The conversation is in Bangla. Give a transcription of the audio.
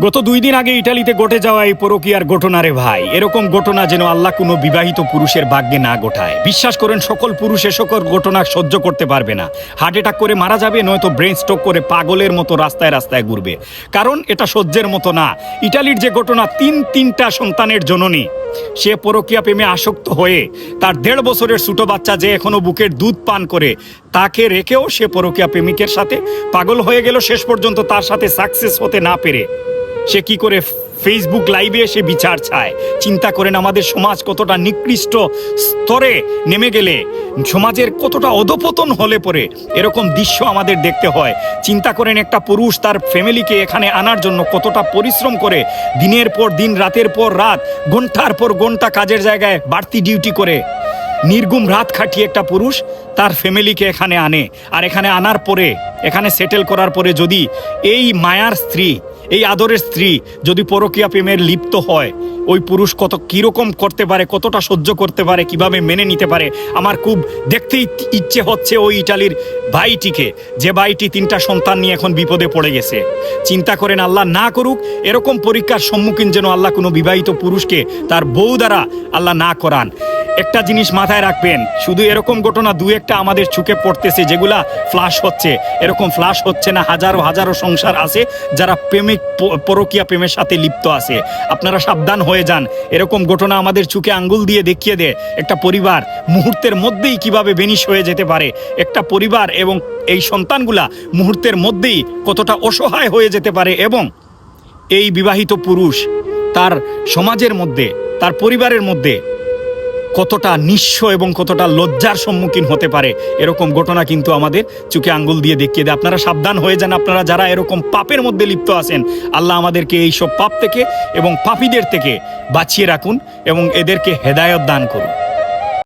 গত 2 দিন আগে ইটালিতে ঘটে যাওয়া এই পরকীয়ার ঘটনা রে ভাই, এরকম ঘটনা যেন আল্লাহ কোনো বিবাহিত পুরুষের ভাগ্যে না ঘটায়। বিশ্বাস করেন সকল পুরুষ এ সকল ঘটনা সহ্য করতে পারবে না, হার্ট অ্যাটাক করে মারা যাবে, নয়তো ব্রেন স্ট্রোক করে পাগলের মতো রাস্তায় রাস্তায় ঘুরবে, কারণ এটা সহ্যের মতো না। ইটালির যে ঘটনা, তিনটা সন্তানের জননী, সে পরকীয়া প্রেমে আসক্ত হয়ে তার 1.5 বছরের ছোট বাচ্চা যে এখনো বুকের দুধ পান করে তাকে রেখেও সে পরকীয়া প্রেমিকের সাথে পাগল হয়ে গেল। শেষ পর্যন্ত তার সাথে সাকসেস হতে না পেরে সে কি করে ফেসবুক লাইভে এসে বিচার চায়। চিন্তা করেন আমাদের সমাজ কতটা নিকৃষ্ট স্তরে নেমে গেলে, সমাজের কতটা অধপতন হলে পরে এরকম দৃশ্য আমাদের দেখতে হয়। চিন্তা করেন একটা পুরুষ তার ফ্যামিলিকে এখানে আনার জন্য কতটা পরিশ্রম করে, দিনের পর দিন, রাতের পর রাত, ঘন্টার পর ঘন্টা কাজের জায়গায় বাড়তি ডিউটি করে নির্ঘুম রাত খাটিয়ে একটা পুরুষ তার ফ্যামিলিকে এখানে আনে। আর এখানে আনার পরে, এখানে সেটেল করার পরে যদি এই মায়ার স্ত্রী, এই আদরের স্ত্রী যদি পরকীয়া প্রেমের লিপ্ত হয়, ওই পুরুষ কত কীরকম করতে পারে, কতটা সহ্য করতে পারে, কিভাবে মেনে নিতে পারে। আমার খুব দেখতে ইচ্ছে হচ্ছে ওই ইটালির ভাইটিকে, যে ভাইটি 3টা সন্তান নিয়ে এখন বিপদে পড়ে গেছে। চিন্তা করেন, আল্লাহ না করুক এরকম পরীক্ষার সম্মুখীন যেন আল্লাহ কোনো বিবাহিত পুরুষকে তার বউ দ্বারা আল্লাহ না করান। একটা জিনিস মাথায় রাখবেন, শুধু এরকম ঘটনা 2-1টা আমাদের চোখে পড়তেছে যেগুলা ফ্লাশ হচ্ছে, এরকম ফ্লাশ হচ্ছে না। হাজারো হাজারো সংসার আছে যারা প্রেমিক পরকীয়া প্রেমের সাথে লিপ্ত আছে। আপনারা সাবধান হয়ে যান। এরকম ঘটনা আমাদের চোখে আঙ্গুল দিয়ে দেখিয়ে দেয় একটা পরিবার মুহূর্তের মধ্যেই কিভাবে বেনিশ হয়ে যেতে পারে। একটা পরিবার এবং এই সন্তানগুলা মুহূর্তের মধ্যেই কতটা অসহায় হয়ে যেতে পারে, এবং এই বিবাহিত পুরুষ তার সমাজের মধ্যে, তার পরিবারের মধ্যে কতটা নিঃস্ব এবং কতটা লজ্জার সম্মুখীন হতে পারে। এরকম ঘটনা কিন্তু আমাদের চোখে আঙ্গুল দিয়ে দেখিয়ে দেয়। আপনারা সাবধান হয়ে যান, আপনারা যারা এরকম পাপের মধ্যে লিপ্ত আছেন। আল্লাহ আমাদেরকে এই সব পাপ থেকে এবং পাপীদের থেকে বাঁচিয়ে রাখুন এবং এদেরকে হেদায়েত দান করুন।